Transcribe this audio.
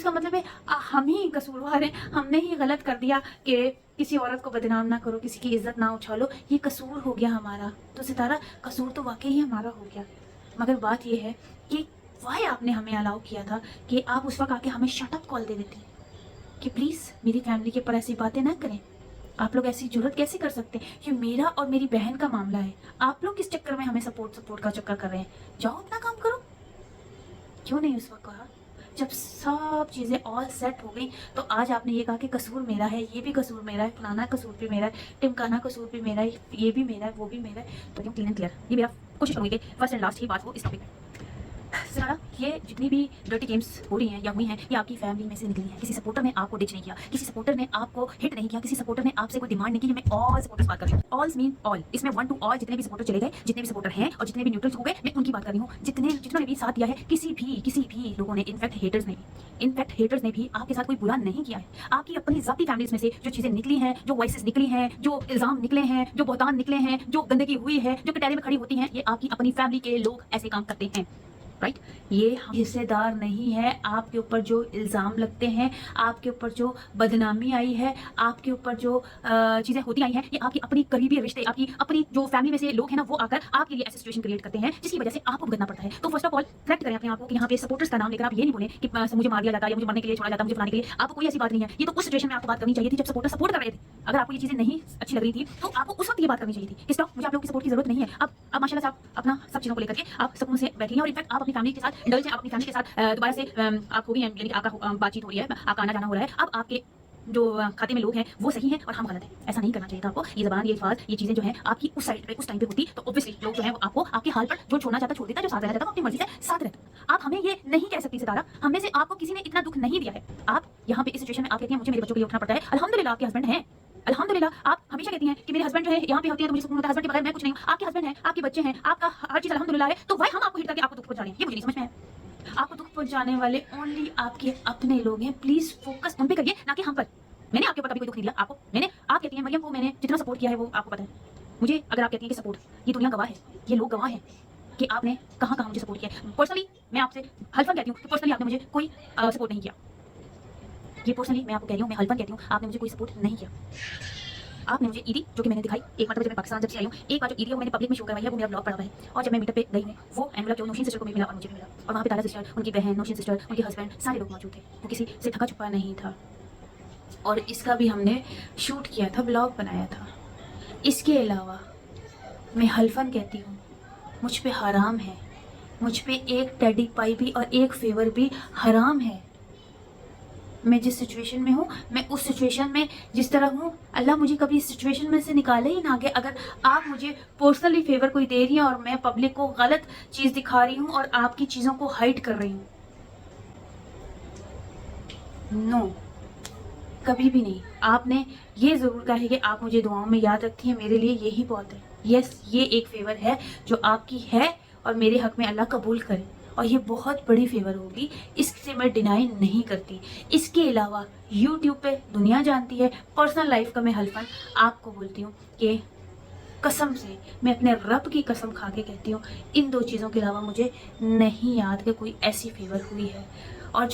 इसका मतलब है हम ही कसूरवार हैं, हमने ही गलत कर दिया कि किसी औरत को बदनाम ना करो, किसी की इज्जत ना उछालो, ये कसूर हो गया हमारा। तो सितारा कसूर तो वाकई ही हमारा हो गया, मगर बात ये है कि वाई आपने हमें अलाउ किया था कि आप उस वक्त आके हमें शटअप कॉल दे देती कि प्लीज़ मेरी फैमिली के ऊपर ऐसी बातें ना करें। आप लोग ऐसी जरूरत कैसे कर सकते हैं? ये मेरा और मेरी बहन का मामला है, आप लोग किस चक्कर में हमें सपोर्ट का चक्कर कर रहे हैं? जाओ अपना काम करो। क्यों नहीं उस वक्त कहा? जब सब चीज़ें ऑल सेट हो गई तो आज आपने ये कहा कि कसूर मेरा है, ये भी कसूर मेरा है, फलाना कसूर भी मेरा है, टिमकाना कसूर भी मेरा है, ये भी मेरा है, वो भी मेरा है। तो क्लीन एंड क्लियर, ये मेरा कोशिश करूँगी कि फर्स्ट एंड लास्ट ही बात हो इस टॉपिक में। सितारा, ये जितनी भी डर्टी गेम्स हो रही हैं या हुई हैं, ये आपकी फैमिली में से निकली हैं। किसी सपोर्टर ने आपको डिच नहीं किया, किसी सपोर्टर ने आपको हिट नहीं किया, किसी सपोर्टर ने आपसे कोई डिमांड नहीं की। मैं ऑल सपोर्टर्स बात कर रही हूँ, ऑल मीन ऑल, इसमें वन टू ऑल, जितने भी सपोर्टर चले गए, जितने भी सपोर्टर हैं और जितने भी न्यूट्रल्स हो गए, मैं उनकी बात कर रही हूँ। जिन्होंने भी साथ दिया है, किसी भी लोगों ने, इनफैक्ट हेटर्स ने भी आपके साथ कोई बुरा नहीं किया है। आपकी अपनी जाती फैमिलीज में से जो चीजें निकली हैं, जो वॉइसेस निकली हैं, जो इल्जाम निकले हैं, जो बहतान निकले हैं, जो गंदगी हुई है, जो कटहरे में खड़ी होती हैं, ये आपकी अपनी फैमिली के लोग ऐसे काम करते हैं, राइट? ये हिस्सेदार नहीं है। आपके ऊपर जो इल्ज़ाम लगते हैं, आपके ऊपर जो बदनामी आई है, आपके ऊपर जो चीज़ें होती आई हैं, ये आपकी अपनी करीबी रिश्ते, आपकी अपनी जो फैमिली में से लोग हैं ना, वो आकर आपके लिए ऐसी सिचुएशन क्रिएट करते हैं जिसकी वजह से आपको भुगतना पड़ता है। तो फर्स्ट ऑफ ऑल करेक्ट करें अपने आप को कि यहाँ पे सपोर्टर्स का नाम लेकर आप ये नहीं बोलें कि मुझे मार दिया जाता है या मुझे मरने के लिए छोड़ा जाता है, मुझे फलाने के लिए। आपको कोई ऐसी बात नहीं है। ये तो उस सिचुएशन में आपको बात करनी चाहिए थी जब सपोर्टर सपोर्ट कर रहे थे। अगर आपको ये चीज़ें नहीं अच्छी लग रही थी तो आपको उस वक्त ये बात करनी चाहिए थी कि स्टॉप, मुझे आप लोगों की सपोर्ट की जरूरत नहीं है। अब माशाल्लाह से आप अपना सब चीज़ों को लेकर के आप सुकून से बैठी हैं और इनफैक्ट आप अपनी फैमिली के साथ इंडल्ज हैं, आप अपनी फैमिली के साथ दोबारा से आप हो गई हैं, यानी कि आपका बातचीत हो रही है, आपका आना जाना हो रहा है। अब आपके जो खाते में लोग हैं वो सही हैं और हम गलत हैं। ऐसा नहीं करना चाहिए था आपको। ये ज़बान, ये अल्फाज, ये चीज़ें जो हैं आपकी उस साइड पे उस टाइम पे होती तो ऑब्वियसली लोग जो है वो आपको आपके हाल पर, जो छोड़ना चाहता छोड़ देता, जो साथ रहना चाहता अपनी मर्जी से साथ रहता। आप हमें ये नहीं कह सकती सितारा, हमें से आपको किसी ने इतना दुख नहीं दिया है। आप यहाँ पे इस सिचुएशन में आप कहती हैं मुझे मेरे बच्चों के लिए उठना पड़ता है। अल्हम्दुलिल्लाह आपके हस्बैंड हैं, अल्हम्दुलिल्लाह। आप हमेशा कहती हैं कि मेरे हस्बैंड जो है यहाँ पे होती है तो मुझे सुकून होता है, हस्बैंड के बगैर मैं कुछ नहीं हूँ। आपके हस्बैंड हैं, आपके बच्चे हैं, आपका हर चीज़ अल्हम्दुलिल्लाह है, तो भाई हम आपको हिट करके आपको दुख पहुंचा रहे हैं, ये मुझे नहीं समझ में है। आपको दुख पहुंचाने वाले ओनली आपके अपने लोग हैं। प्लीज फोकस उन पे करिए, ना कि हम पर। मैंने आपके ऊपर कभी कोई दुख नहीं दिया आपको। आप कहती हैं मरियम को मैंने जितना सपोर्ट किया है वो आपको पता है। मुझे अगर आप कहती हैं कि सपोर्ट, ये दुनिया गवाह है, ये लोग गवाह हैं कि आपने कहाँ कहाँ मुझे सपोर्ट किया है। पर्सनली मैं आपसे हल्फन कहती हूँ कि पर्सनली आपने मुझे कोई सपोर्ट नहीं किया। ये पर्सनली मैं आपको कह रही हूँ, मैं हल्फन कहती हूँ, आपने मुझे कोई सपोर्ट नहीं किया। आपने मुझे ईदी जो कि मैंने दिखाई एक बार जब मैं पाकिस्तान जब से आई हूँ, एक बार जो ईदी है वो मैंने पब्लिक में शो करवाई है, वो मेरा ब्लॉग पड़ा हुआ है। और जब मैं मीटअप पे गई हूँ वो एनवलप जो नौशीन सिस्टर को भी मिला और मुझे भी मिला, और वहाँ पे तारा सिस्टर, उनकी बहन, नौशीन सिस्टर, उनके हस्बैंड, सारे लोग मौजूद थे। वो किसी से थका छुपा नहीं था। और इसका भी हमने शूट किया था, ब्लॉग बनाया था। इसके अलावा मैं हल्फन कहती हूँ, मुझ पे हराम है, मुझ पे एक टेडी पाई भी और एक फेवर भी हराम है। मैं जिस सिचुएशन में हूँ, मैं उस सिचुएशन में जिस तरह हूँ, अल्लाह मुझे कभी इस सिचुएशन में से निकाले ही ना। कि अगर आप मुझे पर्सनली फेवर कोई दे रही हैं और मैं पब्लिक को गलत चीज़ दिखा रही हूँ और आपकी चीज़ों को हाइड कर रही हूँ, नो, कभी भी नहीं। आपने ये ज़रूर कहा है कि आप मुझे दुआओं में याद रखती हैं, मेरे लिए यही बहुत है। यस, ये एक फेवर है जो आपकी है और मेरे हक में अल्लाह कबूल करे, और ये बहुत बड़ी फेवर होगी, इससे मैं डिनाई नहीं करती। इसके अलावा यूट्यूब पे दुनिया जानती है, पर्सनल लाइफ का मैं हल्फन आपको बोलती हूँ कि कसम से, मैं अपने रब की कसम खा के कहती हूँ, इन दो चीज़ों के अलावा मुझे नहीं याद कि कोई ऐसी फेवर हुई है। और